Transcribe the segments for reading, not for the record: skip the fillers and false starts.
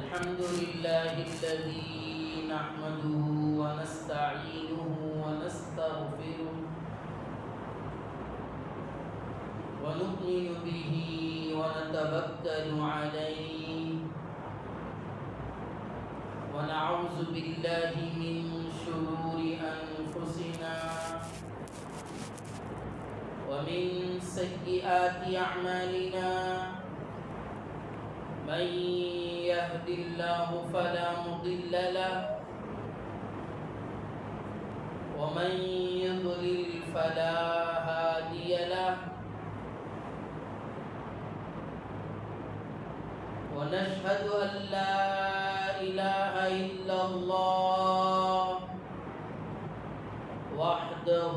الحمد لله الذي نحمده ونستعينه ونستغفره ونؤمن به ونتوكل عليه ونعوذ بالله من شرور أنفسنا ومن سيئات أعمالنا من يهد الله فلا مضل له ومن يضلل فلا هادي له ونشهد أن لا إله إلا الله وحده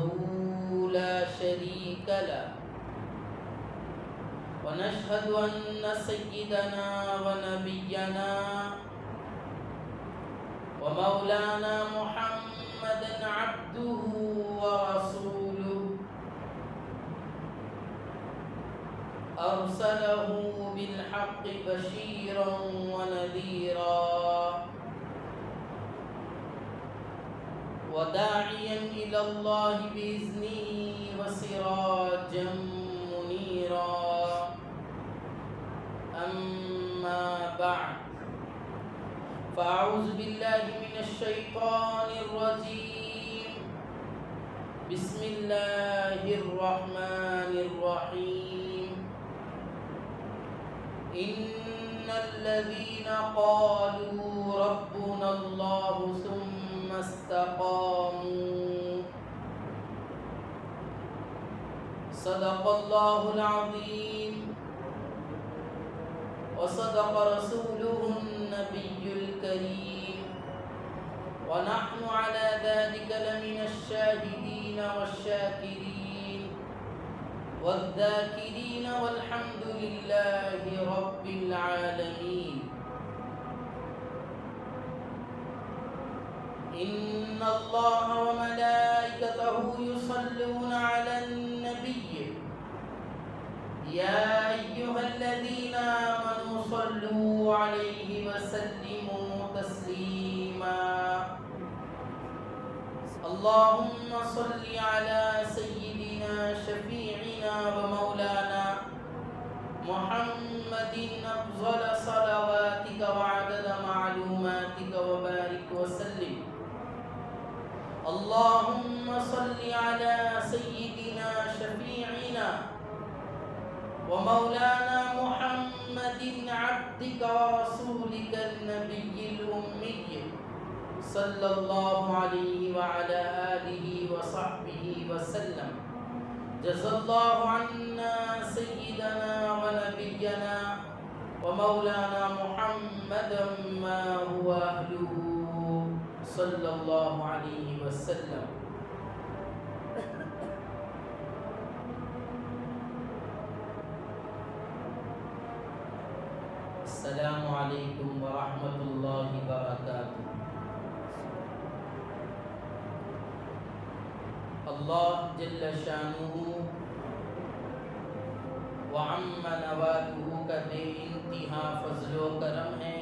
لا شريك له ونشهد أن سيدنا ونبينا ومولانا محمدا عبده ورسوله أرسله بالحق بشيرا ونذيرا وداعيا إلى الله بإذنه وسراجا منيرا أما بعد فأعوذ بالله من الشيطان الرجيم بسم الله الرحمن الرحيم إن الذين قالوا ربنا الله ثم استقاموا صدق الله العظيم وصدق رسوله النبي الكريم ونحن على ذلك لمن الشاهدين والشاكرين والذاكرين والحمد لله رب العالمين إن الله وملائكته يصلون على النبي يا أيها الذين آمنوا صلوا عليه وسلموا تسليما اللهم صل على سيدنا شفيعنا ومولانا محمد أفضل صلواتك وعدد معلوماتك وبارك وسلم اللهم صل على سيدنا شفيعنا ومولانا محمد عبدك ورسولك النبي الأمي صلى الله عليه وعلى آله وصحبه وسلم جزا الله عنا سيدنا ونبينا ومولانا محمدا ما هو أهله صلى الله عليه وسلم السلام علیکم ورحمۃ اللہ وبرکاتہ۔ اللہ جل شانہ وعم نوالہ کا بے انتہا فضل و کرم ہے۔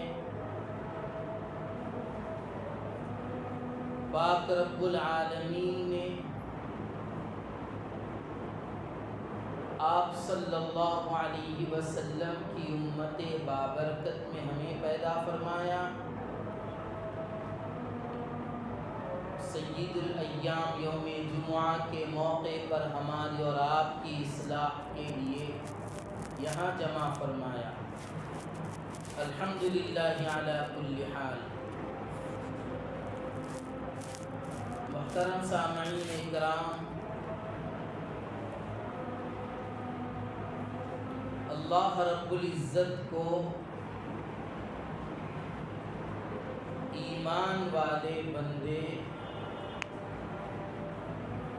پاک رب العالمین نے آپ صلی اللہ علیہ وسلم کی امت بابرکت میں ہمیں پیدا فرمایا۔ سید الایام یوم جمعہ کے موقع پر ہماری اور آپ کی اصلاح کے لیے یہاں جمع فرمایا۔ الحمدللہ علی کل حال۔ محترم سامعین اکرام، اللہ رب العزت کو ایمان والے بندے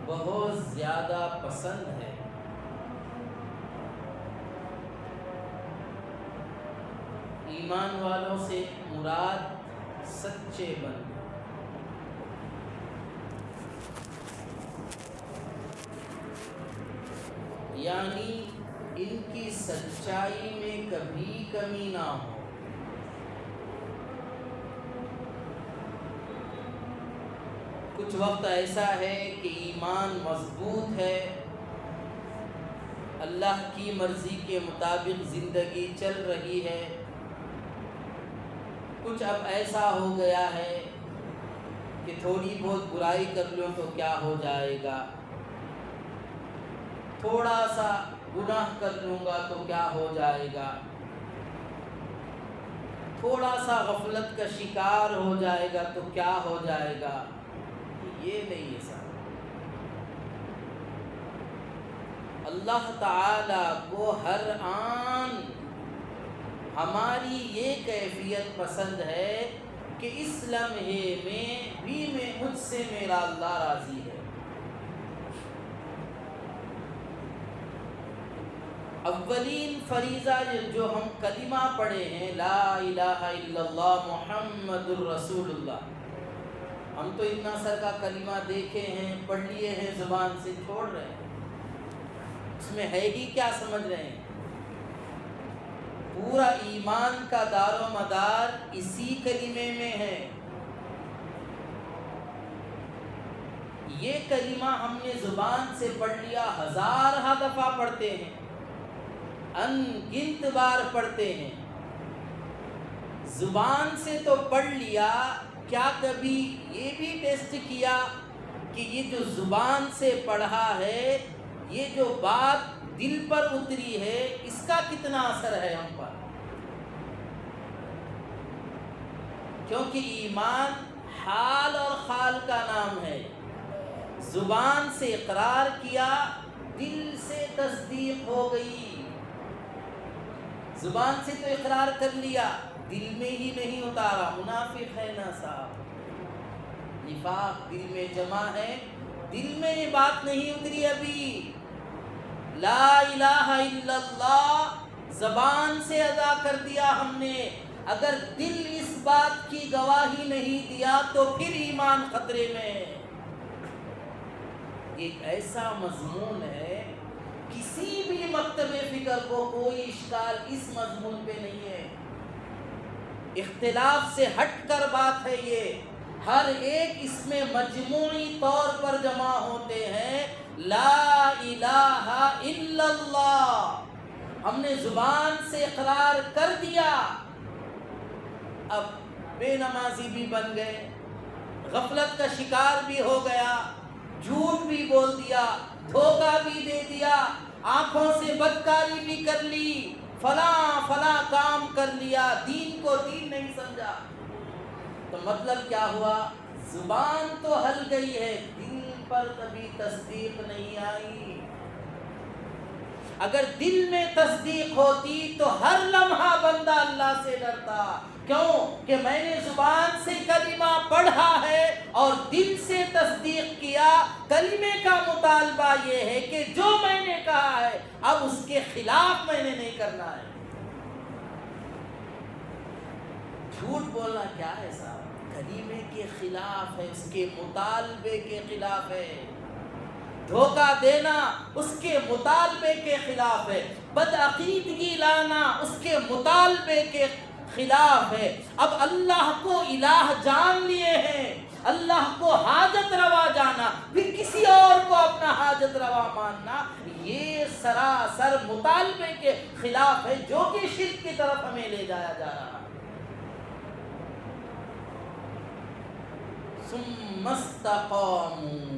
بہت زیادہ پسند ہے۔ ایمان والوں سے مراد سچے بندے، یعنی ان کی سچائی میں کبھی کمی نہ ہو، کچھ وقت ایسا ہے کہ ایمان مضبوط ہے، اللہ کی مرضی کے مطابق زندگی چل رہی ہے، کچھ اب ایسا ہو گیا ہے کہ تھوڑی بہت برائی کر لوں تو کیا ہو جائے گا، تھوڑا سا گناہ کر لوں گا تو کیا ہو جائے گا، تھوڑا سا غفلت کا شکار ہو جائے گا تو کیا ہو جائے گا۔ یہ نہیں ہے صاحب، اللہ تعالی کو ہر آن ہماری یہ کیفیت پسند ہے کہ اس لمحے میں بھی مجھ سے میرا اللہ راضی ہے۔ اولین فریضہ جو ہم کلمہ پڑھے ہیں، لا الہ الا اللہ محمد الرسول اللہ، ہم تو اتنا سر کا کلمہ دیکھے ہیں، پڑھ لیے ہیں، زبان سے چھوڑ رہے ہیں، اس میں ہے ہی کیا سمجھ رہے ہیں؟ پورا ایمان کا دار و مدار اسی کلمے میں ہے۔ یہ کلمہ ہم نے زبان سے پڑھ لیا، ہزارہ دفعہ پڑھتے ہیں، ان گنت بار پڑھتے ہیں، زبان سے تو پڑھ لیا، کیا کبھی یہ بھی ٹیسٹ کیا کہ یہ جو زبان سے پڑھا ہے، یہ جو بات دل پر اتری ہے، اس کا کتنا اثر ہے ہم پر؟ کیونکہ ایمان حال اور خال کا نام ہے، زبان سے اقرار کیا، دل سے تصدیق ہو گئی۔ زبان سے تو اقرار کر لیا، دل میں ہی نہیں اتارا، منافق ہے نا صاحب، نفاق دل میں جمع ہے، دل میں یہ بات نہیں اتری ابھی۔ لا الہ الا اللہ زبان سے ادا کر دیا ہم نے، اگر دل اس بات کی گواہی نہیں دیا تو پھر ایمان خطرے میں۔ ایک ایسا مضمون ہے، کسی بھی مکتب فکر کو کوئی اشکال اس مضمون پہ نہیں ہے، اختلاف سے ہٹ کر بات ہے یہ، ہر ایک اس میں مجموعی طور پر جمع ہوتے ہیں۔ لا الہ الا اللہ ہم نے زبان سے اقرار کر دیا، اب بے نمازی بھی بن گئے، غفلت کا شکار بھی ہو گیا، جھوٹ بھی بول دیا، دھوکہ بھی دے دیا، آنکھوں سے بدکاری بھی کر لی، فلاں کام کر لیا، دین کو دین نہیں سمجھا، تو مطلب کیا ہوا؟ زبان تو ہل گئی ہے، دل پر کبھی تصدیق نہیں آئی۔ اگر دل میں تصدیق ہوتی تو ہر لمحہ بندہ اللہ سے ڈرتا، کیوں کہ میں نے زبان سے کلمہ پڑھا ہے اور دل سے تصدیق کیا۔ کلمے کا مطالبہ یہ ہے کہ جو میں نے کہا ہے اب اس کے خلاف میں نے نہیں کرنا ہے۔ جھوٹ بولنا کیا ہے صاحب؟ کلمے کے خلاف ہے، اس کے مطالبے کے خلاف ہے، دھوکہ دینا اس کے مطالبے کے خلاف ہے، بدعقیدگی لانا اس کے مطالبے کے خلاف ہے۔ اب اللہ کو الہ جان لیے ہیں، اللہ کو حاجت روا جانا، پھر کسی اور کو اپنا حاجت روا ماننا، یہ سراسر مطالبے کے خلاف ہے، جو کہ شرک کی طرف ہمیں لے جایا جا رہا ہے۔ ثم استقاموا،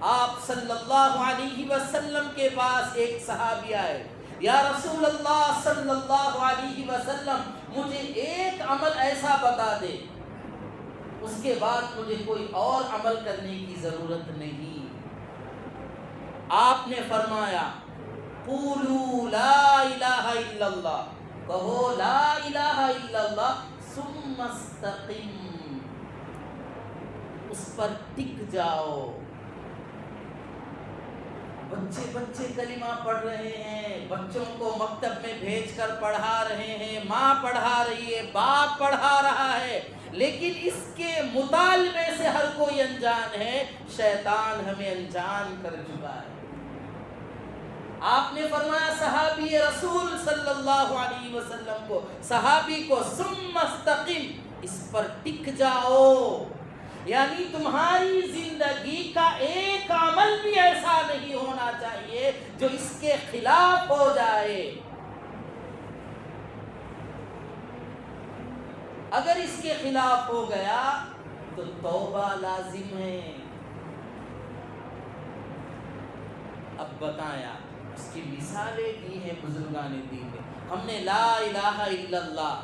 آپ صلی اللہ علیہ وسلم کے پاس ایک صحابی آئے، یا رسول اللہ صلی اللہ علیہ وسلم مجھے ایک عمل ایسا بتا دے، اس کے بعد مجھے کوئی اور عمل کرنے کی ضرورت نہیں۔ آپ نے فرمایا قولوا لا الہ الا اللہ، کہو لا الہ الا اللہ، ثم استقم، اس پر ٹک جاؤ۔ بچے کلمہ پڑھ رہے ہیں، بچوں کو مکتب میں بھیج کر پڑھا رہے ہیں، ماں پڑھا رہی ہے، باپ پڑھا رہا ہے، لیکن اس کے مطالبے سے ہر کوئی انجان ہے، شیطان ہمیں انجان کر چکا ہے۔ آپ نے فرمایا صحابی رسول صلی اللہ علیہ وسلم کو، صحابی کو ثم استقم، اس پر ٹک جاؤ۔ یعنی تمہاری زندگی کا ایک عمل بھی ایسا نہیں ہونا چاہیے جو اس کے خلاف ہو جائے. اگر اس کے خلاف ہو گیا تو توبہ لازم ہے. اب بتایا اس کی مثالیں دی ہیں بزرگان دین نے. ہم نے لا الہ الا اللہ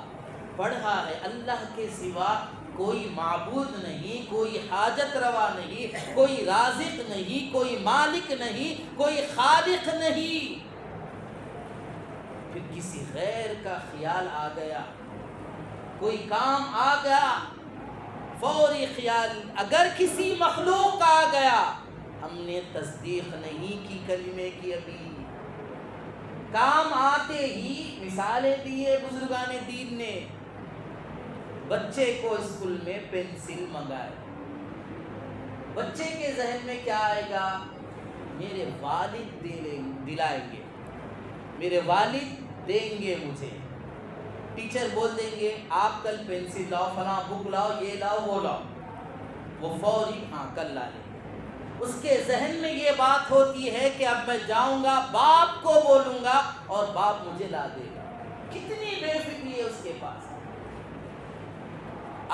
پڑھا ہے. اللہ کے سوا کوئی معبود نہیں, کوئی حاجت روا نہیں, کوئی رازق نہیں, کوئی مالک نہیں, کوئی خالق نہیں. پھر کسی غیر کا خیال آ گیا, کوئی کام آ گیا, فوری خیال اگر کسی مخلوق کا آ گیا, ہم نے تصدیق نہیں کی کلمے کی. ابھی کام آتے ہی مثالیں دیے بزرگان دین نے. بچے کو اسکول میں پینسل منگائے, بچے کے ذہن میں کیا آئے گا؟ میرے والد دلائیں گے, میرے والد دیں گے مجھے. ٹیچر بول دیں گے آپ کل پینسل لاؤ, فلاں بک لاؤ, یہ لاؤ, وہ لاؤ. وہ فوری ہاں کل لا لیں. اس کے ذہن میں یہ بات ہوتی ہے کہ اب میں جاؤں گا, باپ کو بولوں گا اور باپ مجھے لا دے گا. کتنی بے فکری ہے اس کے پاس.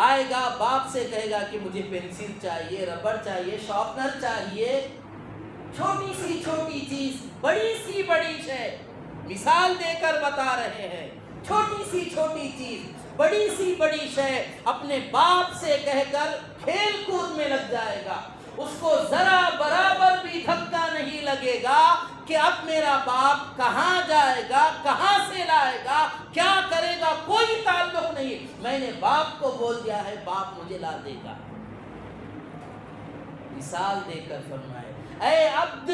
آئے گا, باپ سے کہے گا کہ مجھے پینسل چاہیے, ربڑ چاہیے, شارپنر چاہیے. چھوٹی سی چھوٹی چیز, بڑی سی بڑی شے, مثال دے کر بتا رہے ہیں. چھوٹی سی چھوٹی چیز, بڑی سی بڑی شے اپنے باپ سے کہہ کر کھیل کود میں لگ جائے گا. اس کو ذرا برابر بھی دھکا نہیں لگے گا کہ اب میرا باپ کہاں جائے گا, کہاں سے لائے گا, کیا کرے گا, کوئی تعلق نہیں. میں نے باپ کو بول دیا ہے, باپ مجھے لا دے گا. مثال دے کر فرمائے اے عبد,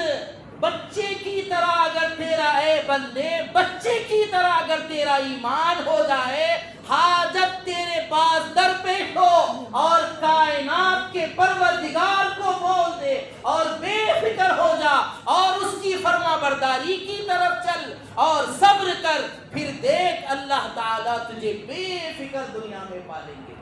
بچے کی طرح اگر تیرا, اے بندے بچے کی طرح اگر تیرا ایمان ہو جائے, حاجت تیرے پاس درپیش ہو اور کائنات کے پروردگار کو بول دے اور بے فکر ہو جا اور اس کی فرما برداری کی طرف چل اور صبر کر, پھر دیکھ اللہ تعالیٰ تجھے بے فکر دنیا میں پالیں گے.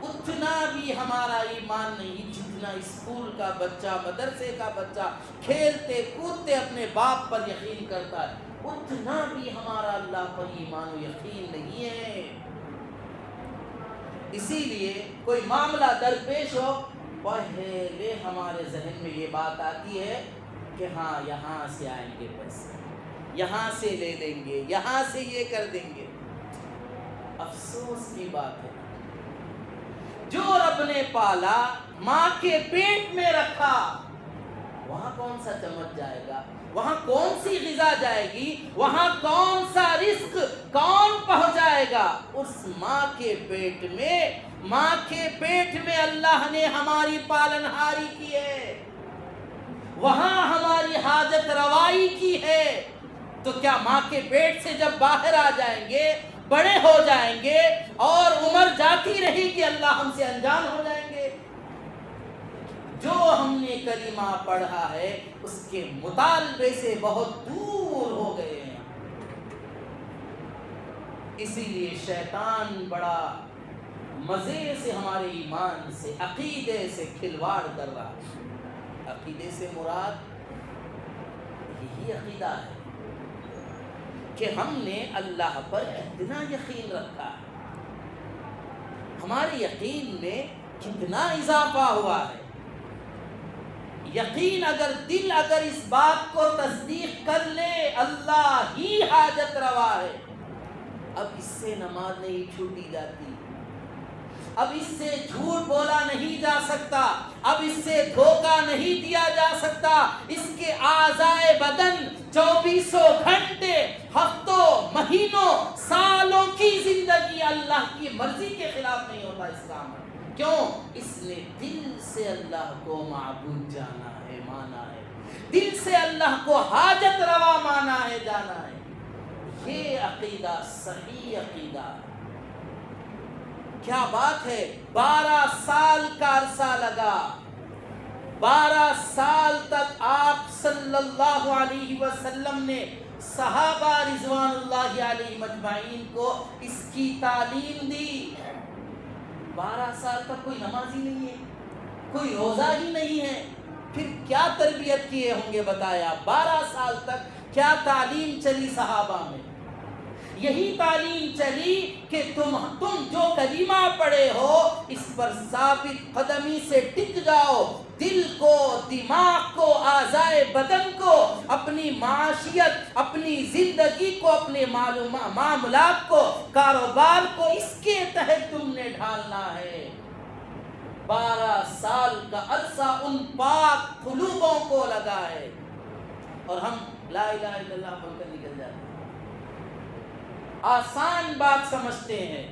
اتنا بھی ہمارا ایمان نہیں جتنا اسکول کا بچہ, مدرسے کا بچہ کھیلتے کودتے اپنے باپ پر یقین کرتا ہے. اتنا بھی ہمارا اللہ پر ایمان و یقین نہیں ہے. اسی لیے کوئی معاملہ درپیش ہو, پہلے ہمارے ذہن میں یہ بات آتی ہے کہ ہاں یہاں سے آئیں گے پیسے, یہاں سے لے لیں گے, یہاں سے یہ کر دیں گے. افسوس کی بات ہے, جو رب نے پالا, ماں کے پیٹ میں رکھا, وہاں کون سا چمچ جائے گا, وہاں کون سی غذا جائے گی, وہاں کون سا رزق کون پہنچائے گا؟ اس ماں کے پیٹ میں, ماں کے پیٹ میں اللہ نے ہماری پالنہاری کی ہے, وہاں ہماری حاجت روائی کی ہے. تو کیا ماں کے پیٹ سے جب باہر آ جائیں گے, بڑے ہو جائیں گے اور عمر جاتی رہے گی, اللہ ہم سے انجان ہو جائیں گے؟ جو ہم نے کلمہ پڑھا ہے اس کے مطالبے سے بہت دور ہو گئے ہیں. اسی لیے شیطان بڑا مزے سے ہمارے ایمان سے, عقیدے سے کھلواڑ کر رہا ہے. عقیدے سے مراد یہی عقیدہ ہے کہ ہم نے اللہ پر کتنا یقین رکھا ہے, ہمارے یقین میں کتنا اضافہ ہوا ہے. یقین اگر دل اگر اس بات کو تصدیق کر لے اللہ ہی حاجت روا ہے, اب اس سے نماز نہیں چھوٹی جاتی, اب اس سے جھوٹ بولا نہیں جا سکتا, اب اس سے دھوکہ نہیں دیا جا سکتا. اس کے اعضائے بدن 24 گھنٹے, ہفتوں, مہینوں, سالوں کی زندگی اللہ کی مرضی کے خلاف نہیں ہوتا اس کام میں. کیوں؟ اس نے دل سے اللہ کو معبود جانا ہے, مانا ہے, دل سے اللہ کو حاجت روا مانا ہے, جانا ہے. یہ عقیدہ صحیح عقیدہ ہے. کیا بات ہے, 12 سال کا عرصہ لگا, 12 سال تک آپ صلی اللہ علیہ وسلم نے صحابہ رضوان اللہ علیہ مجمعین کو اس کی تعلیم دی. 12 سال تک کوئی نماز ہی نہیں ہے، کوئی روزہ ہی نہیں ہے، پھر کیا تربیت کیے ہوں گے بتایا؟ 12 سال تک کیا تعلیم چلی صحابہ میں؟ یہی تعلیم چلی کہ تم جو کلمہ پڑھے ہو اس پر ثابت قدمی سے ٹک جاؤ، دل کو، دماغ کو، اعضائے بدن کو، اپنی معاشیت، اپنی زندگی کو، اپنے معاملات کو، کاروبار کو اس کے تحت تم نے ڈھالنا ہے۔ 12 سال کا عرصہ ان پاک قلوبوں کو لگا ہے، اور ہم لا الہ الا اللہ بول کر نکل جاتے ہیں، آسان بات سمجھتے ہیں۔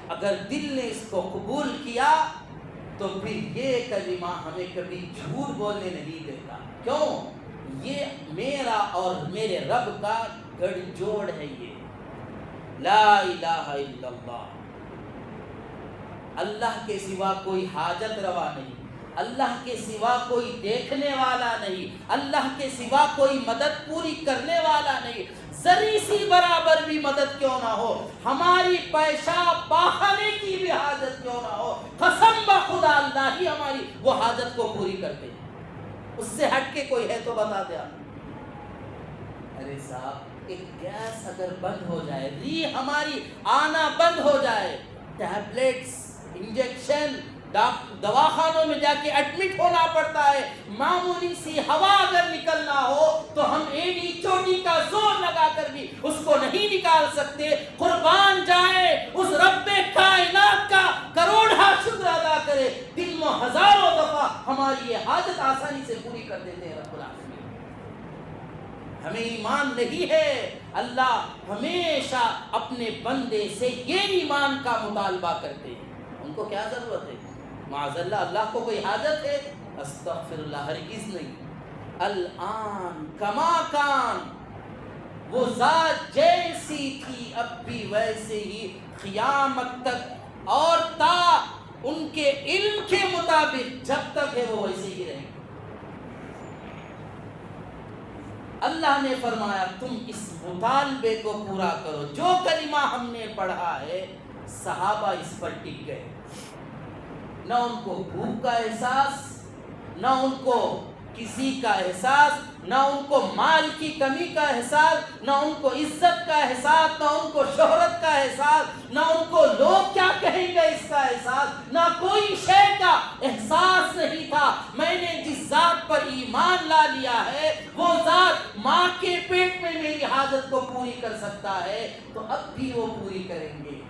اگر دل نے اس کو قبول کیا تو پھر یہ کلمہ ہمیں کبھی جھوٹ بولنے نہیں دیتا۔ کیوں؟ یہ میرا اور میرے رب کا گڑھ جوڑ ہے، یہ لا الہ الا اللہ۔ اللہ کے سوا کوئی حاجت روا نہیں، اللہ کے سوا کوئی دیکھنے والا نہیں، اللہ کے سوا کوئی مدد پوری کرنے والا نہیں۔ ذری سی برابر بھی مدد کیوں نہ ہو، ہماری پیشاب پاخانے کی بھی حاجت کیوں نہ ہو، قسم بخدا اللہ ہی ہماری وہ حاجت کو پوری کرتے ہیں۔ اس سے ہٹ کے کوئی ہے تو بتا دیا۔ ارے صاحب، ایک گیس اگر بند ہو جائے، ری ہماری آنا بند ہو جائے، ٹیبلیٹس، انجیکشن، دواخانوں میں جا کے ایڈمٹ ہونا پڑتا ہے، معمولی سی ہوا اگر نکلنا ہو تو ہم ایڑی چوٹی کا زور لگا کر بھی اس کو نہیں نکال سکتے۔ قربان جائے اس رب کائنات کا کروڑا شکر ادا کرے، دن میں ہزاروں دفعہ ہماری یہ حاجت آسانی سے پوری کر دیتے ہیں رب العالمین۔ ہمیں ایمان نہیں ہے، اللہ ہمیشہ اپنے بندے سے یہ ایمان کا مطالبہ کرتے ہیں۔ ان کو کیا ضرورت ہے؟ معاذ اللہ، اللہ کو کوئی حاجت ہے؟ استغفر اللہ، ہرگز نہیں۔ الان کما کان، وہ ذات جیسی تھی اب بھی ویسے ہی قیامت تک، اور تا ان کے علم کے مطابق جب تک ہے وہ ویسے ہی رہیں گے۔ اللہ نے فرمایا تم اس مطالبے کو پورا کرو۔ جو کلمہ ہم نے پڑھا ہے، صحابہ اس پر ٹک گئے، نہ ان کو بھوک کا احساس، نہ ان کو کسی کا احساس، نہ ان کو مال کی کمی کا احساس، نہ ان کو عزت کا احساس، نہ ان کو شہرت کا احساس، نہ ان کو لوگ کیا کہیں گے اس کا احساس، نہ کوئی شے کا احساس نہیں تھا۔ میں نے جس ذات پر ایمان لا لیا ہے وہ ذات ماں کے پیٹ میں میری حاجت کو پوری کر سکتا ہے، تو اب بھی وہ پوری کریں گے۔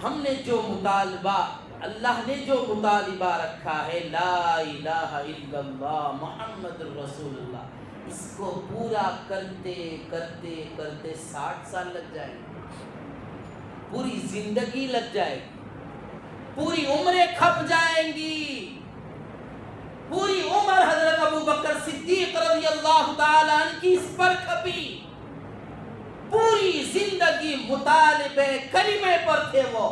ہم نے جو مطالبہ، اللہ نے جو مطالبہ رکھا ہے، لا الہ الا اللہ محمد رسول اللہ، اس کو پورا کرتے کرتے کرتے 60 سال لگ جائیں گے، پوری زندگی لگ جائے گی، پوری عمریں کھپ جائیں گی، پوری عمر حضرت ابوبکر صدیق رضی اللہ تعالیٰ عنہ کی اس پر کھپی، پوری زندگی مطالبے کلمے پر تھے، وہ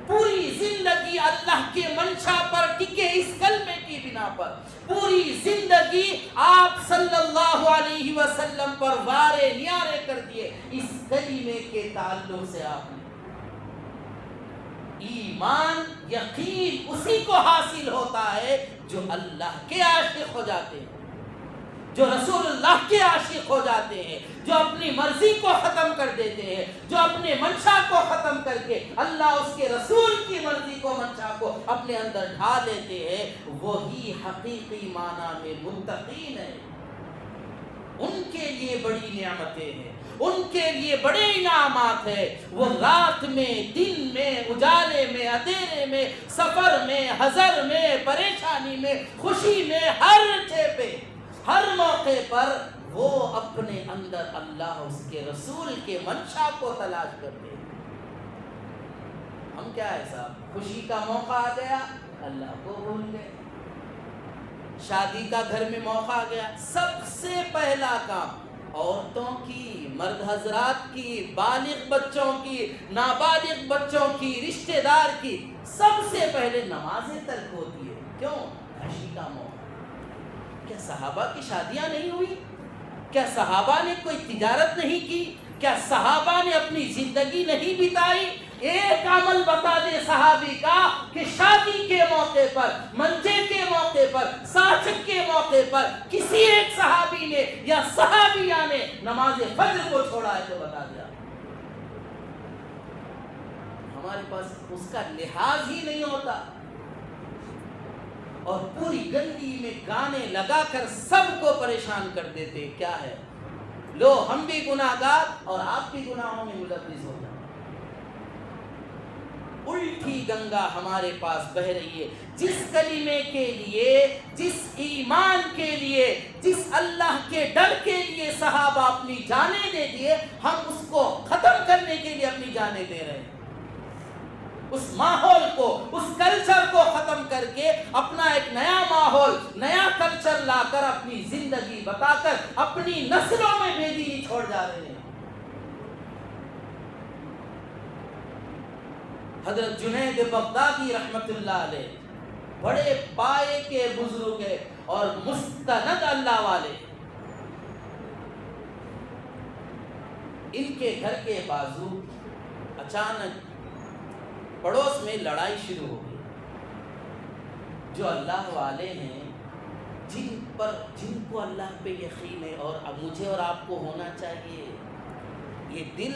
پوری زندگی اللہ کے منشا پر ٹکے اس کلمے کی بنا پر، پوری زندگی آپ صلی اللہ علیہ وسلم پر وارے نیارے کر دیے اس کلمے کے تعلق سے۔ آپ نے ایمان، یقین اسی کو حاصل ہوتا ہے جو اللہ کے عاشق ہو جاتے ہیں، جو رسول اللہ کے عاشق ہو جاتے ہیں، جو اپنی مرضی کو ختم کر دیتے ہیں، جو اپنے منشا کو ختم کر کے اللہ اس کے رسول کی مرضی کو، منشا کو اپنے اندر ڈھا لیتے ہیں، وہی حقیقی معنی میں متقین ہیں۔ ان کے لیے بڑی نعمتیں ہیں، ان کے لیے بڑے انعامات ہیں۔ وہ رات میں، دن میں، اجالے میں، اندھیرے میں، سفر میں، حضر میں، پریشانی میں، خوشی میں، ہر جگہ پہ، ہر موقع پر وہ اپنے اندر اللہ اس کے رسول کے منشا کو تلاش کرتے ہیں۔ ہم کیا ہے صاحب، خوشی کا موقع آ گیا اللہ کو بھول گئے، شادی کا گھر میں موقع آ گیا، سب سے پہلا کام عورتوں کی، مرد حضرات کی، بالغ بچوں کی، نابالغ بچوں کی، رشتہ دار کی، سب سے پہلے نمازیں ترک ہوتی ہے۔ کیوں؟ خوشی کا موقع۔ کیا صحابہ کی شادیاں نہیں ہوئی؟ کیا صحابہ نے کوئی تجارت نہیں کی؟ کیا صحابہ نے اپنی زندگی نہیں بتائی؟ ایک عمل بتا دے صحابی کا کہ شادی کے موقع پر، منجے کے موقع پر، ساچک کے موقع پر کسی ایک صحابی نے یا صحابیہ نے نماز فجر کو چھوڑا ہے تو بتا دیا۔ ہمارے پاس اس کا لحاظ ہی نہیں ہوتا، اور پوری گندی میں گانے لگا کر سب کو پریشان کر دیتے۔ کیا ہے؟ لو ہم بھی گناہگار اور آپ بھی گناہوں میں ملوث ہو جائیں۔ الٹی گنگا ہمارے پاس بہ رہی ہے۔ جس کلمے کے لیے، جس ایمان کے لیے، جس اللہ کے ڈر کے لیے صحابہ اپنی جانیں دے دیے، ہم اس کو ختم کرنے کے لیے اپنی جانیں دے رہے ہیں۔ اس ماحول کو، اس کلچر کو ختم کر کے اپنا ایک نیا ماحول، نیا کلچر لا کر اپنی زندگی بتا کر اپنی نسلوں میں بے دینی چھوڑ جا رہے ہیں۔ حضرت جنید بغدادی رحمت اللہ علیہ بڑے پائے کے بزرگ ہیں اور مستند اللہ والے۔ ان کے گھر کے بازو اچانک پڑوس میں لڑائی شروع ہو گئی۔ جو اللہ والے ہیں، جن کو اللہ پہ یقین ہے، اور اب مجھے اور آپ کو ہونا چاہیے یہ دل۔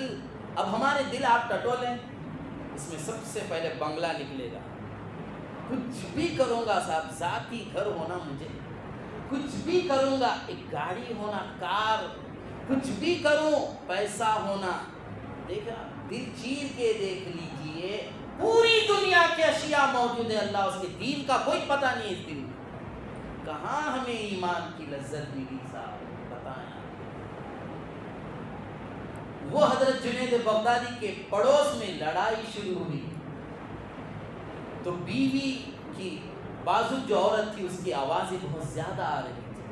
اب ہمارے دل آپ ٹٹولیں، اس میں سب سے پہلے بنگلہ نکلے گا۔ کچھ بھی کروں گا صاحب، ذاتی گھر ہونا، مجھے کچھ بھی کروں گا، ایک گاڑی ہونا، کار، کچھ بھی کروں، پیسہ ہونا۔ دیکھا، دل چیر کے دیکھ لیجئے، پوری دنیا کے اشیاء موجود ہے، اللہ اس کے دین کا کوئی پتہ نہیں۔ اس دل میں کہاں ہمیں ایمان کی لذت ملی صاحب، بتائیں۔ وہ حضرت جنید بغدادی کے پڑوس میں لڑائی شروع ہوئی تو بیوی کی بازو جو عورت تھی اس کی آوازیں بہت زیادہ آ رہی تھی۔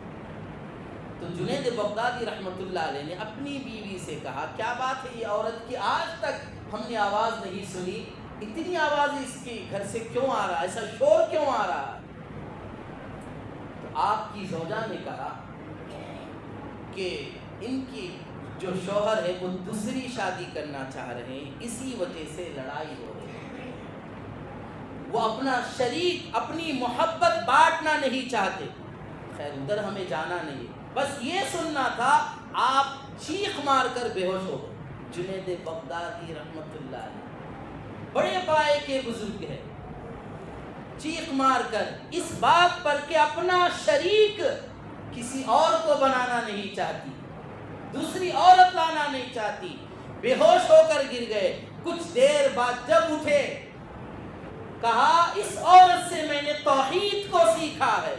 تو جنید بغدادی رحمت اللہ علیہ نے اپنی بیوی سے کہا، کیا بات ہے یہ عورت کی آج تک ہم نے آواز نہیں سنی، اتنی آواز اس کے گھر سے کیوں آ رہا ہے، ایسا شور کیوں آ رہا ہے؟ تو آپ کی زوجہ نے کہا کہ ان کی جو شوہر ہے وہ دوسری شادی کرنا چاہ رہے ہیں، اسی وجہ سے لڑائی ہو رہی ہے۔ وہ اپنا شریک، اپنی محبت بانٹنا نہیں چاہتے۔ خیر ادھر ہمیں جانا نہیں، بس یہ سننا تھا، آپ چیخ مار کر بے ہوش ہو گئے۔ جنید بغدادی رحمت اللہ علیہ بڑے پائے کے بزرگ ہیں، چیخ مار کر اس بات پر کہ اپنا شریک کسی اور کو بنانا نہیں چاہتی، دوسری عورت لانا نہیں چاہتی، بے ہوش ہو کر گر گئے۔ کچھ دیر بعد جب اٹھے، کہا اس عورت سے میں نے توحید کو سیکھا ہے،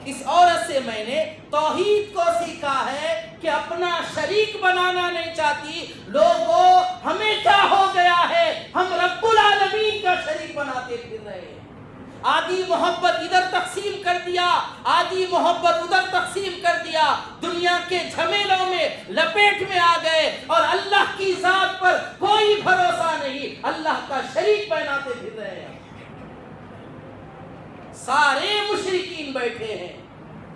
اس عورت سے میں نے توحید کو سیکھا ہے کہ اپنا شریک بنانا نہیں چاہتی۔ لوگوں ہمیں کیا ہو گیا ہے، ہم رب العالمین کا شریک بناتے پھر رہے ہیں۔ آدھی محبت ادھر تقسیم کر دیا، آدھی محبت ادھر تقسیم کر دیا، دنیا کے جھمیلوں میں لپیٹ میں آ گئے، اور اللہ کی ذات پر کوئی بھروسہ نہیں، اللہ کا شریک بناتے پھر رہے ہیں۔ سارے مشرکین بیٹھے ہیں۔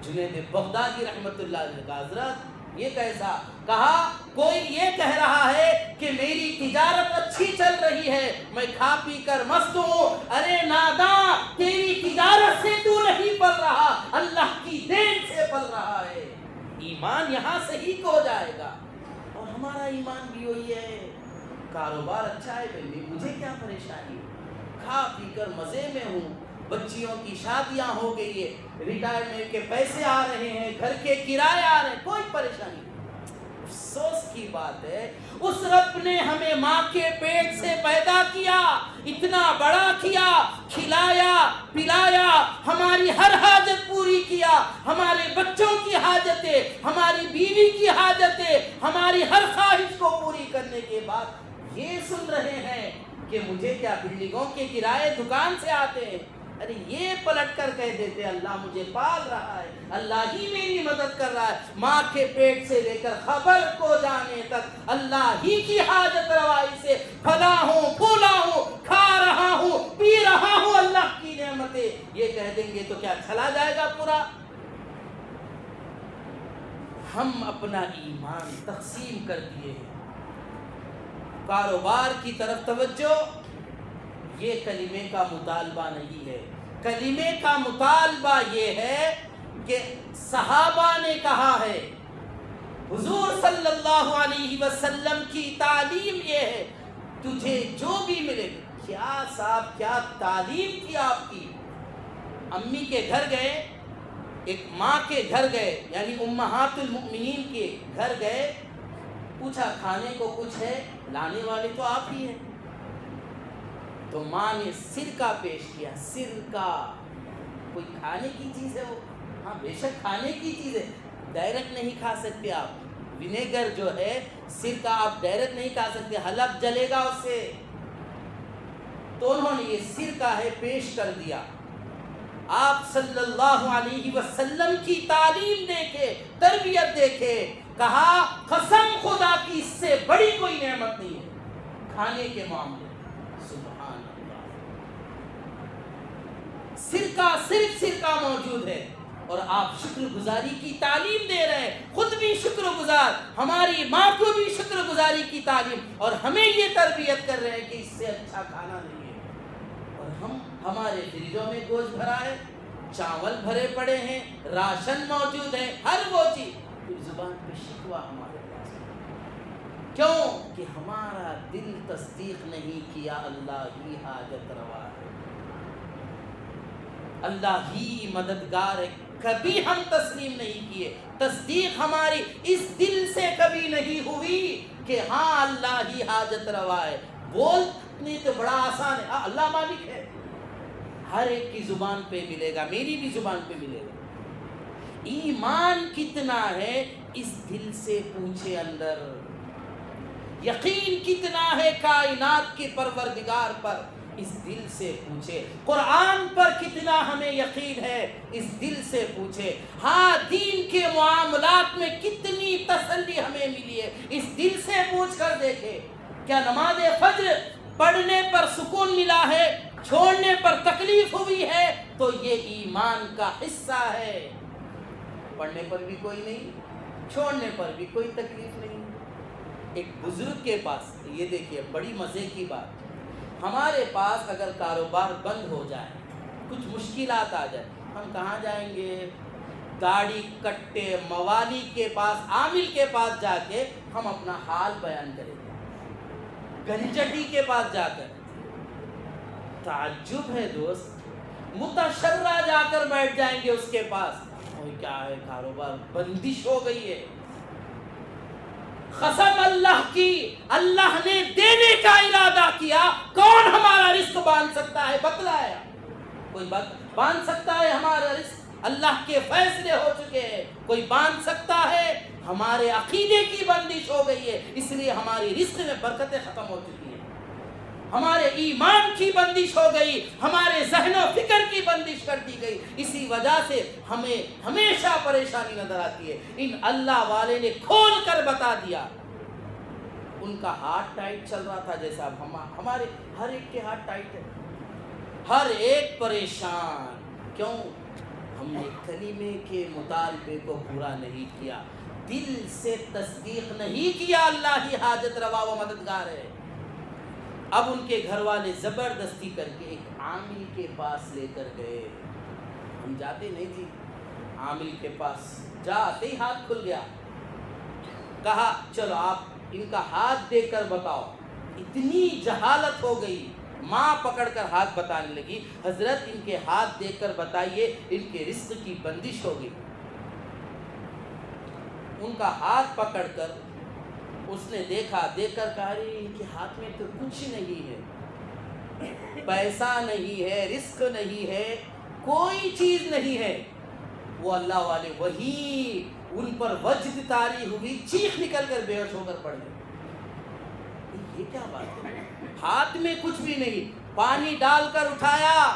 جنید بغدادی رحمت اللہ علیہ کا حضرت یہ کیسا؟ کہا کوئی یہ کہہ رہا ہے کہ میری تجارت اچھی چل رہی ہے، میں کھا پی کر مست ہوں۔ ارے ناداں، تیری تجارت سے تو نہیں پل رہا، اللہ کی دین سے پل رہا ہے۔ ایمان یہاں سے ہی ہو جائے گا، اور ہمارا ایمان بھی وہی ہے، کاروبار اچھا ہے بھائی، مجھے کیا پریشانی، کھا پی کر مزے میں ہوں، بچیوں کی شادیاں ہو گئی ہے، ریٹائرمنٹ کے پیسے آ رہے ہیں، گھر کے کرائے آ رہے ہیں، کوئی پریشانی نہیں۔ افسوس کی بات ہے، اس رب نے ہمیں ماں کے پیٹ سے پیدا کیا، اتنا بڑا کیا، کھلایا پلایا، ہماری ہر حاجت پوری کیا، ہمارے بچوں کی حاجتیں، ہماری بیوی کی حاجتیں، ہماری ہر خواہش کو پوری کرنے کے بعد یہ سن رہے ہیں کہ مجھے کیا بلڈنگوں کے کرائے دکان سے آتے ہیں۔ ارے یہ پلٹ کر کہہ دیتے اللہ مجھے پال رہا ہے، اللہ ہی میری مدد کر رہا ہے، ماں کے پیٹ سے لے کر خبر کو جانے تک اللہ ہی کی حاجت روائی سے پھلا ہوں پھولا ہوں، کھا رہا ہوں پی رہا ہوں، اللہ کی نعمتیں، یہ کہہ دیں گے تو کیا چلا جائے گا پورا؟ ہم اپنا ایمان تقسیم کر دیے ہیں، کاروبار کی طرف توجہ، یہ کلمے کا مطالبہ نہیں ہے. کلمے کا مطالبہ یہ ہے کہ صحابہ نے کہا ہے، حضور صلی اللہ علیہ وسلم کی تعلیم یہ ہے، تجھے جو بھی ملے. کیا صاحب، کیا تعلیم تھی آپ کی. امی کے گھر گئے، ایک ماں کے گھر گئے، یعنی امہات المؤمنین کے گھر گئے، پوچھا کھانے کو کچھ ہے؟ لانے والے تو آپ ہی ہیں. تو ماں نے سرکہ پیش کیا. سرکہ کوئی کھانے کی چیز ہے وہ؟ ہاں بے شک کھانے کی چیز ہے، ڈائریکٹ نہیں کھا سکتے آپ. ونیگر جو ہے، سرکہ آپ ڈائریکٹ نہیں کھا سکتے، حلق جلے گا اس سے. تو انہوں نے یہ سرکہ ہے پیش کر دیا. آپ صلی اللہ علیہ وسلم کی تعلیم دیکھے، تربیت دیکھے، کہا قسم خدا کی اس سے بڑی کوئی نعمت نہیں ہے کھانے کے معاملے. سبحان اللہ. سرکہ، صرف سرکہ موجود ہے اور آپ شکر گزاری کی تعلیم دے رہے ہیں. خود بھی شکر گزار، ہماری ماں کو بھی شکر گزاری کی تعلیم، اور ہمیں یہ تربیت کر رہے ہیں کہ اس سے اچھا کھانا نہیں ہے. اور ہمارے فریجوں میں گوشت بھرا ہے، چاول بھرے پڑے ہیں، راشن موجود ہے، ہر وہ چیز. زبان پہ شکوہ ہمارے پاس. کیوں کہ ہمارا دل تصدیق نہیں کیا اللہ ہی حاجت روا ہے، اللہ ہی مددگار ہے. کبھی ہم تسلیم نہیں کیے. تصدیق ہماری اس دل سے کبھی نہیں ہوئی کہ ہاں اللہ ہی حاجت روا ہے. بولنے تو بڑا آسان ہے، اللہ مالک ہے، ہر ایک کی زبان پہ ملے گا، میری بھی زبان پہ ملے گا. ایمان کتنا ہے اس دل سے پوچھے اندر. یقین کتنا ہے کائنات کے پروردگار پر، اس دل سے پوچھے. قرآن پر کتنا ہمیں یقین ہے، اس دل سے پوچھے. ہاں دین کے معاملات میں کتنی تسلی ہمیں ملی ہے، اس دل سے پوچھ کر دیکھے. کیا نماز فجر پڑھنے پر سکون ملا ہے، چھوڑنے پر تکلیف ہوئی ہے؟ تو یہ ایمان کا حصہ ہے. پڑھنے پر بھی کوئی نہیں، چھوڑنے پر بھی کوئی تکلیف نہیں. ایک بزرگ کے پاس، یہ دیکھیے بڑی مزے کی بات، ہمارے پاس اگر کاروبار بند ہو جائے، کچھ مشکلات آ جائے، ہم کہاں جائیں گے؟ داڑھی کٹے موالی کے پاس، عامل کے پاس جا کے ہم اپنا حال بیان کریں گے. گنجٹی کے پاس جا کر. تعجب ہے دوست، متشرع جا کر بیٹھ جائیں گے اس کے پاس. کیا ہے؟ کاروبار بندش ہو گئی ہے. قسم اللہ کی، اللہ نے دینے کا ارادہ کیا، کون ہمارا رزق باندھ سکتا ہے؟ بتلایا کوئی باندھ سکتا ہے ہمارا رزق؟ اللہ کے فیصلے ہو چکے ہیں، کوئی باندھ سکتا ہے؟ ہمارے عقیدے کی بندش ہو گئی ہے، اس لیے ہماری رزق میں برکتیں ختم ہو چکی ہیں. ہمارے ایمان کی بندش ہو گئی، ہمارے ذہن و فکر کی بندش کر دی گئی. اسی وجہ سے ہمیں ہمیشہ پریشانی نظر آتی ہے. ان اللہ والے نے کھول کر بتا دیا. ان کا ہاتھ ٹائٹ چل رہا تھا جیسا اب ہمارے ہر ایک کے ہاتھ ٹائٹ ہے، ہر ایک پریشان. کیوں؟ ہم نے کلمے کے مطالبے کو پورا نہیں کیا، دل سے تصدیق نہیں کیا اللہ ہی حاجت روا و مددگار ہے. اب ان کے گھر والے زبردستی کر کے ایک عامل کے پاس لے کر گئے. ہم جاتے نہیں تھی عامل کے پاس، جاتے ہی ہاتھ کھل گیا. کہا چلو آپ ان کا ہاتھ دے کر بتاؤ. اتنی جہالت ہو گئی، ماں پکڑ کر ہاتھ بتانے لگی، حضرت ان کے ہاتھ دے کر بتائیے، ان کے رزق کی بندش ہو گئی. ان کا ہاتھ پکڑ کر اس نے دیکھا، دیکھ کر کہا ان کے ہاتھ میں تو کچھ نہیں ہے، پیسہ نہیں ہے، رزق نہیں ہے، کوئی چیز نہیں ہے. وہ اللہ والے وہی ان پر وجد طاری ہوئی، چیخ نکل کر بے ہوش ہو کر پڑ گئے. یہ کیا بات ہے؟ ہاتھ میں کچھ بھی نہیں. پانی ڈال کر اٹھایا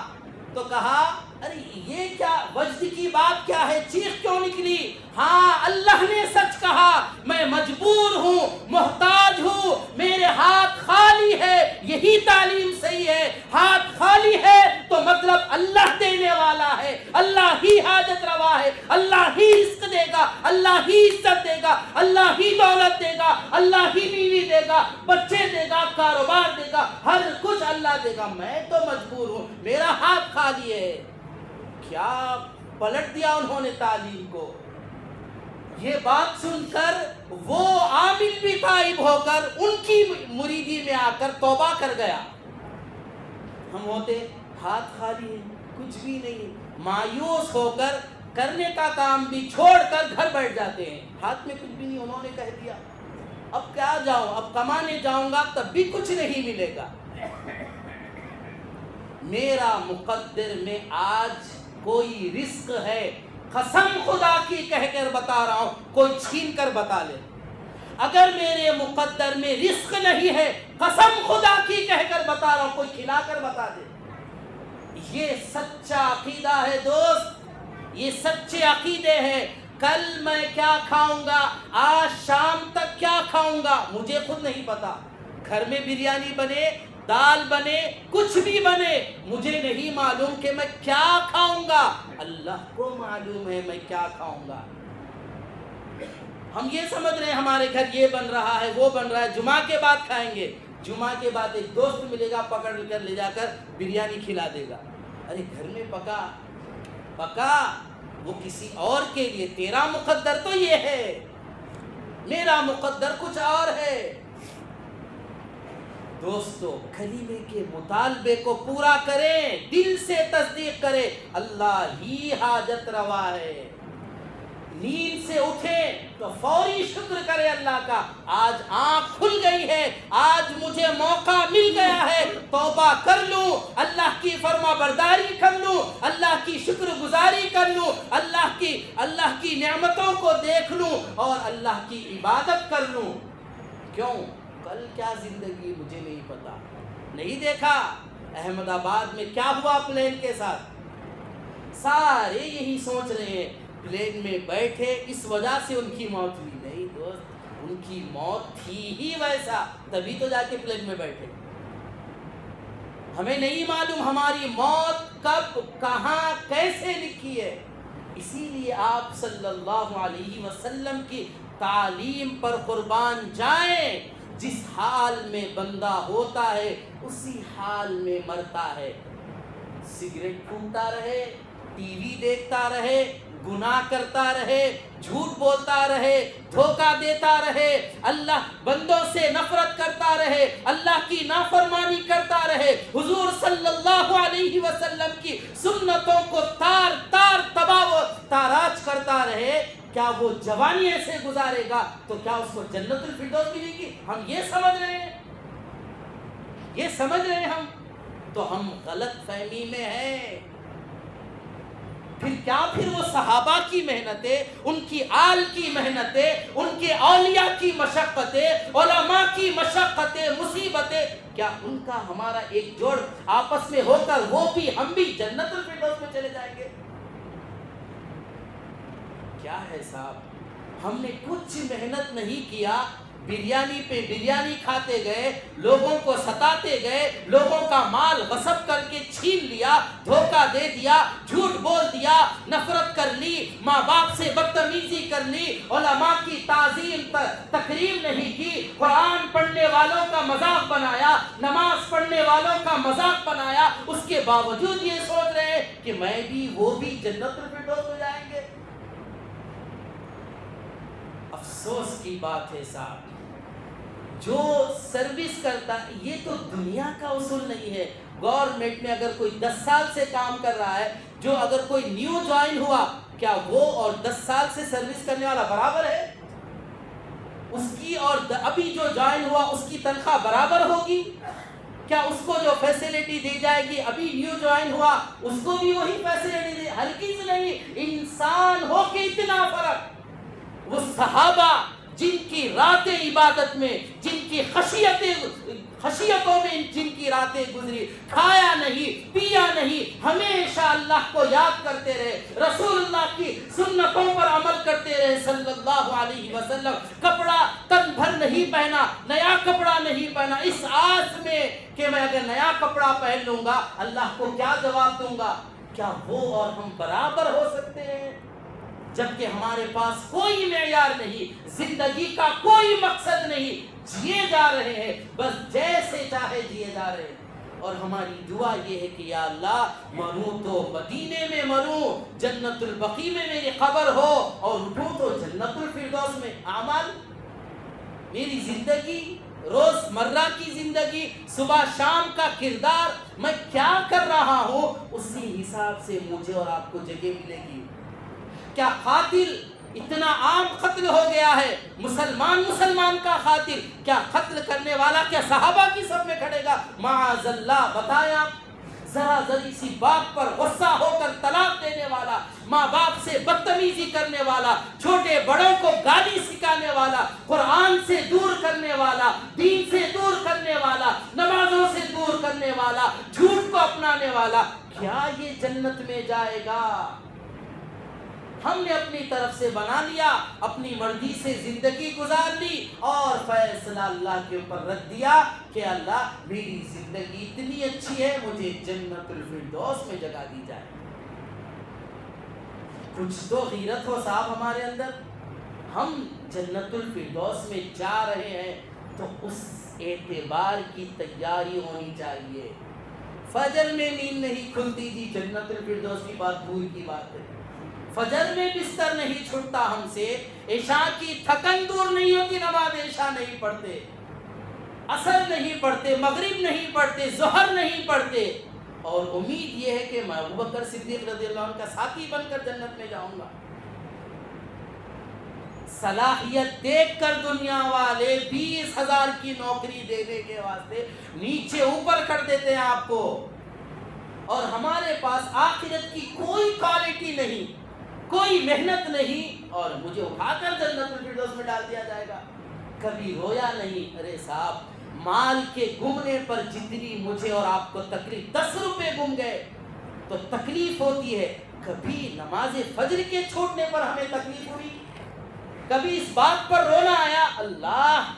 تو کہا ارے یہ کیا وجد کی بات کیا ہے، چیخ کیوں نکلی؟ ہاں اللہ نے سچ کہا، میں مجبور ہوں، محتاج ہوں، میرے مجھے ہاتھ خالی ہے، یہی تعلیم صحیح ہے. ہاتھ خالی ہے تو مطلب اللہ دینے والا ہے، اللہ ہی حاجت روا ہے، اللہ ہی رزق دے گا، اللہ ہی عزت دے گا، اللہ ہی دولت دے گا، اللہ ہی بیوی دے گا، بچے دے گا، کاروبار دے گا، ہر کچھ اللہ دے گا. میں تو مجبور ہوں، میرا ہاتھ خالی ہے. کیا پلٹ دیا انہوں نے تعلیم کو. یہ بات سن کر وہ عامل بھی تائب ہو کر ان کی مریدی میں آ کر توبہ کر گیا. ہم ہوتے ہاتھ خالی ہے، کچھ بھی نہیں، مایوس ہو کر کرنے کا کام بھی چھوڑ کر گھر بیٹھ جاتے ہیں. ہاتھ میں کچھ بھی نہیں، انہوں نے کہہ دیا اب کیا جاؤں، اب کمانے جاؤں گا تب بھی کچھ نہیں ملے گا. میرا مقدر میں آج کوئی رزق ہے، قسم خدا کی کہہ کر بتا رہا ہوں، کوئی چھین کر بتا لے. اگر میرے مقدر میں رزق نہیں ہے، قسم خدا کی کہہ کر بتا رہا ہوں، کوئی کھلا کر بتا دے. یہ سچا عقیدہ ہے دوست، یہ سچے عقیدے ہیں. کل میں کیا کھاؤں گا، آج شام تک کیا کھاؤں گا، مجھے خود نہیں پتا. گھر میں بریانی بنے، دال بنے، کچھ بھی بنے، مجھے نہیں معلوم کہ میں کیا کھاؤں گا. اللہ کو معلوم ہے میں کیا کھاؤں گا. ہم یہ سمجھ رہے ہیں ہمارے گھر یہ بن رہا ہے، وہ بن رہا ہے، جمعہ کے بعد کھائیں گے. جمعہ کے بعد ایک دوست ملے گا، پکڑ کر لے جا کر بریانی کھلا دے گا. ارے گھر میں پکا وہ کسی اور کے لیے، تیرا مقدر تو یہ ہے، میرا مقدر کچھ اور ہے. دوستو کلمے کے مطالبے کو پورا کریں، دل سے تصدیق کریں، اللہ ہی حاجت روا ہے. نیند سے اٹھیں تو فوری شکر کرے اللہ کا، آج آنکھ کھل گئی ہے، آج مجھے موقع مل گیا ہے، توبہ کر لوں، اللہ کی فرما برداری کر لوں، اللہ کی شکر گزاری کر لوں، اللہ کی نعمتوں کو دیکھ لوں اور اللہ کی عبادت کر لوں. کیوں؟ کل کیا زندگی مجھے نہیں پتا. نہیں دیکھا احمد آباد میں کیا ہوا پلین کے ساتھ؟ سارے یہی سوچ رہے ہیں پلین میں بیٹھے اس وجہ سے ان کی موت ہوئی. نہیں دوست، ان کی موت تھی ہی ویسا، تبھی تو جا کے پلین میں بیٹھے. ہمیں نہیں معلوم ہماری موت کب، کہاں، کیسے لکھی ہے. اسی لیے آپ صلی اللہ علیہ وسلم کی تعلیم پر قربان جائیں. جس حال میں بندہ ہوتا ہے اسی حال میں مرتا ہے. سگریٹ پھونکتا رہے، ٹی وی دیکھتا رہے، گناہ کرتا رہے، جھوٹ بولتا رہے، دھوکہ دیتا رہے، اللہ بندوں سے نفرت کرتا رہے، اللہ کی نافرمانی کرتا رہے، حضور صلی اللہ علیہ وسلم کی سنتوں کو تار تار تباہ و تاراج کرتا رہے، کیا وہ جوانی ایسے گزارے گا تو کیا اس کو جنت الفردوس ملے گی؟ ہم یہ سمجھ رہے ہیں، ہم تو ہم غلط فہمی میں ہیں. پھر وہ صحابہ کی محنتیں، ان کی آل کی محنتیں، ان کے اولیاء کی مشقتیں، علماء کی مشقتیں، مصیبتیں، کیا ان کا ہمارا ایک جوڑ آپس میں ہو کر وہ بھی ہم بھی جنت الفردوس میں چلے جائیں گے؟ کیا ہے صاحب، ہم نے کچھ محنت نہیں کیا، بریانی پہ بریانی کھاتے گئے، لوگوں کو ستاتے گئے، لوگوں کا مال غصب کر کے چھین لیا، دھوکہ دے دیا، جھوٹ بول دیا، نفرت کر لی، ماں باپ سے بدتمیزی کر لی، علماء کی تعظیم تکریم نہیں کی، قرآن پڑھنے والوں کا مذاق بنایا، نماز پڑھنے والوں کا مذاق بنایا. اس کے باوجود یہ سوچ رہے کہ میں بھی وہ بھی جنت الفردوس میں جائیں گے. افسوس کی بات ہے صاحب، جو سروس کرتا ہے، یہ تو دنیا کا اصول نہیں ہے. گورنمنٹ میں اگر کوئی 10 سال سے کام کر رہا ہے، جو اگر کوئی نیو جوائن ہوا، کیا وہ اور 10 سال سے سروس کرنے والا برابر ہے؟ اس کی اور ابھی جو جوائن ہوا اس کی تنخواہ برابر ہوگی؟ کیا اس کو جو فیسلٹی دی جائے گی ابھی نیو جوائن ہوا اس کو بھی وہی فیسلٹی دی؟ ہلکی سے نہیں، انسان ہو کے اتنا فرق. وہ صحابہ جن کی راتیں عبادت میں، جن کی خشیتوں میں جن کی راتیں گزری، کھایا نہیں، پیا نہیں، ہمیشہ اللہ کو یاد کرتے رہے، رسول اللہ کی سنتوں پر عمل کرتے رہے صلی اللہ علیہ وسلم. کپڑا تن بھر نہیں نہیں پہنا، نیا کپڑا نہیں پہنا، اس آس میں کہ میں اگر نیا کپڑا پہن لوں گا اللہ کو کیا جواب دوں گا؟ کیا وہ اور ہم برابر ہو سکتے ہیں؟ جبکہ ہمارے پاس کوئی معیار نہیں، زندگی کا کوئی مقصد نہیں، جیے جا رہے ہیں بس جیسے چاہے جیے جا رہے ہیں۔ اور ہماری دعا یہ ہے کہ یا اللہ مروں تو مدینے میں مروں، جنت البقیع میں میری قبر ہو، اور اٹھوں تو جنت الفردوس میں۔ اعمال، میری زندگی، روز مرہ کی زندگی، صبح شام کا کردار، میں کیا کر رہا ہوں، اسی حساب سے مجھے اور آپ کو جگہ ملے گی۔ کیا قاتل اتنا عام قتل ہو گیا ہے، مسلمان کا قاتل، کیا قتل کرنے والا کیا صحابہ کی صف میں کھڑے گا؟ معاذ اللہ۔ بتائیں آپ، ذرا ذری سی بات پر غصہ ہو کر طلاق دینے والا، ماں باپ سے بدتمیزی کرنے والا، چھوٹے بڑوں کو گالی سکھانے والا، قرآن سے دور کرنے والا، دین سے دور کرنے والا، نمازوں سے دور کرنے والا، جھوٹ کو اپنانے والا، کیا یہ جنت میں جائے گا؟ ہم نے اپنی طرف سے بنا لیا، اپنی مرضی سے زندگی گزار لی، اور فیصلہ اللہ کے اوپر رکھ دیا کہ اللہ میری زندگی اتنی اچھی ہے، مجھے جنت الفردوس میں جگہ دی جائے۔ کچھ تو غیرت ہو صاحب ہمارے اندر، ہم جنت الفردوس میں جا رہے ہیں تو اس اعتبار کی تیاری ہونی چاہیے۔ فجر میں نیند نہیں کھلتی تھی، جنت الفردوس کی بات دور کی بات ہے۔ فجر میں بستر نہیں چھوٹتا ہم سے، عشاء کی تھکن دور نہیں ہوتی، نماز عشاء نہیں پڑھتے، عصر نہیں پڑھتے، مغرب نہیں پڑھتے، ظہر نہیں پڑھتے، اور امید یہ ہے کہ میں ابوبکر صدیق رضی اللہ عنہ کا ساتھی بن کر جنت میں جاؤں گا۔ صلاحیت دیکھ کر دنیا والے 20,000 کی نوکری دینے کے واسطے نیچے اوپر کر دیتے ہیں آپ کو، اور ہمارے پاس آخرت کی کوئی کوالٹی نہیں، کوئی محنت نہیں، اور مجھے اٹھا کر جنت الفردوس میں ڈال دیا جائے گا۔ کبھی رویا نہیں؟ ارے صاحب، مال کے گمنے پر جتنی مجھے اور آپ کو تکلیف، 10 روپے گم گئے تو تکلیف ہوتی ہے، کبھی نماز فجر کے چھوٹنے پر ہمیں تکلیف ہوئی؟ کبھی اس بات پر رونا آیا اللہ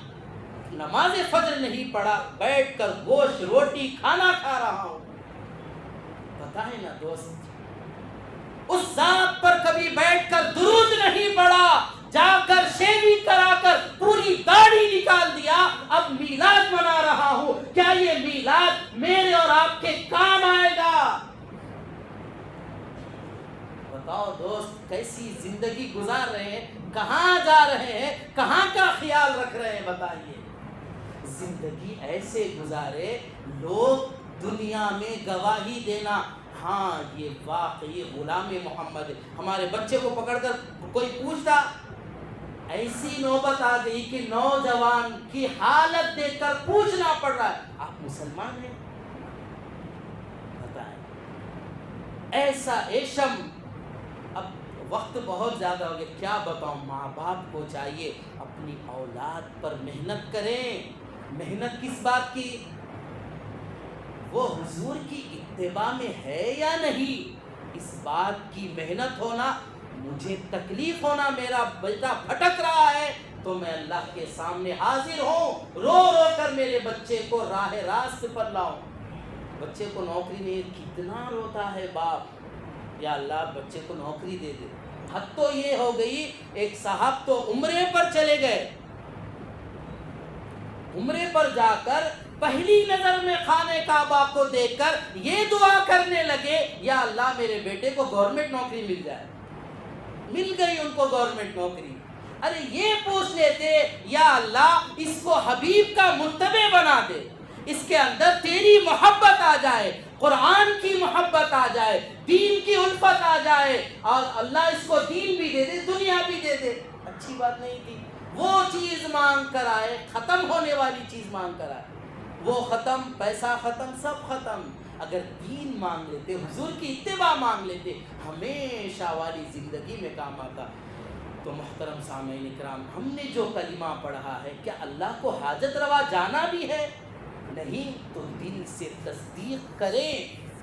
نماز فجر نہیں پڑھا، بیٹھ کر گوشت روٹی کھانا کھا رہا ہوں؟ بتائیں نا دوست، اس ذات پر کبھی بیٹھ کر درود نہیں پڑھا، جا کر شیونگ کرا کر پوری داڑھی نکال دیا، اب میلاد منا رہا ہوں، کیا یہ میلاد میرے اور آپ کے کام آئے گا؟ بتاؤ دوست، کیسی زندگی گزار رہے ہیں، کہاں جا رہے ہیں، کہاں کا خیال رکھ رہے ہیں؟ بتائیے۔ زندگی ایسے گزارے لوگ دنیا میں گواہی دینا، ہاں یہ واقعی غلام محمد ہے۔ ہمارے بچے کو پکڑ کر کوئی پوچھتا، ایسی نوبت آ گئی کہ نوجوان کی حالت دیکھ کر پوچھنا پڑ رہا ہے آپ مسلمان ہیں؟ بتائیں، ایسا ایشم۔ اب وقت بہت زیادہ ہو گیا، کیا بتاؤں، ماں باپ کو چاہیے اپنی اولاد پر محنت کریں۔ محنت کس بات کی؟ وہ حضور کی اتباع میں ہے یا نہیں، اس بات کی محنت ہونا، مجھے تکلیف ہونا، میرا بیٹا بھٹک رہا ہے تو میں اللہ کے سامنے حاضر ہوں، رو رو کر میرے بچے کو راہ راست پر لاؤں۔ بچے کو نوکری نہیں، کتنا روتا ہے باپ، یا اللہ بچے کو نوکری دے دے۔ حد تو یہ ہو گئی، ایک صاحب تو عمرے پر چلے گئے، عمرے پر جا کر پہلی نظر میں خانہ کعبہ کو دیکھ کر یہ دعا کرنے لگے، یا اللہ میرے بیٹے کو گورنمنٹ نوکری مل جائے۔ مل گئی ان کو گورنمنٹ نوکری۔ ارے یہ پوچھ لیتے، یا اللہ اس کو حبیب کا متبع بنا دے، اس کے اندر تیری محبت آ جائے، قرآن کی محبت آ جائے، دین کی الفت آ جائے، اور اللہ اس کو دین بھی دے دے، دنیا بھی دے دے۔ اچھی بات نہیں تھی؟ وہ چیز مانگ کر آئے، ختم ہونے والی چیز مانگ کر آئے، وہ ختم، پیسہ ختم، سب ختم۔ اگر دین مانگ لیتے، حضور کی اتباع مانگ لیتے، ہمیشہ والی زندگی میں کام آتا۔ تو محترم سامعین اکرام، ہم نے جو کلمہ پڑھا ہے، کیا اللہ کو حاجت روا جانا بھی ہے؟ نہیں تو دل سے تصدیق کریں،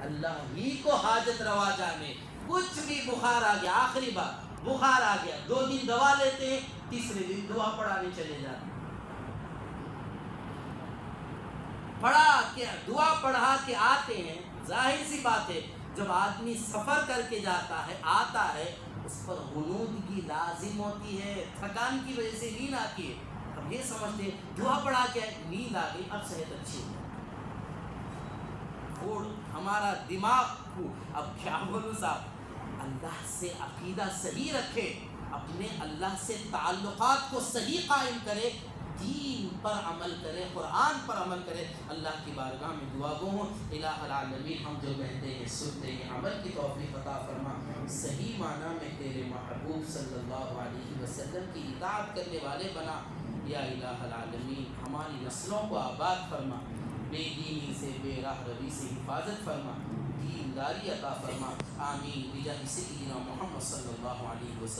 اللہ ہی کو حاجت روا جانے۔ کچھ بھی بخار آ گیا، آخری بات، بخار آ گیا، 2 دن دوا لیتے ہیں، تیسرے دن دعا پڑھانے چلے جاتے ہیں۔ پڑھا کہ دعا پڑھا کے آتے ہیں، ظاہر سی بات ہے جب آدمی سفر کر کے جاتا ہے آتا ہے اس پر غنودگی لازم ہوتی ہے، تھکان کی وجہ سے نیند آتی ہے. اب یہ سمجھتے ہیں دعا پڑھا کے نیند آ گئی اب صحت اچھی ہو جائے. اور ہمارا دماغ کو اب کیا بولوں صاحب، اللہ سے عقیدہ صحیح رکھے، اپنے اللہ سے تعلقات کو صحیح قائم کرے، دین پر عمل کرے، قرآن پر عمل کرے. اللہ کی بارگاہ میں دعا گو ہوں الہ العالمین ہم جو کہتے ہیں سنتے ہیں عمل کی توفیق عطا فرما، صحیح معنی میں تیرے محبوب صلی اللہ علیہ وسلم کی اطاعت کرنے والے بنا. یا الہ العالمین ہماری نسلوں کو آباد فرما، بے دینی سے بے راہ روی سے حفاظت فرما، دینداری عطا فرما. آمین بجاہ سیدنا محمد صلی اللہ علیہ وسلم.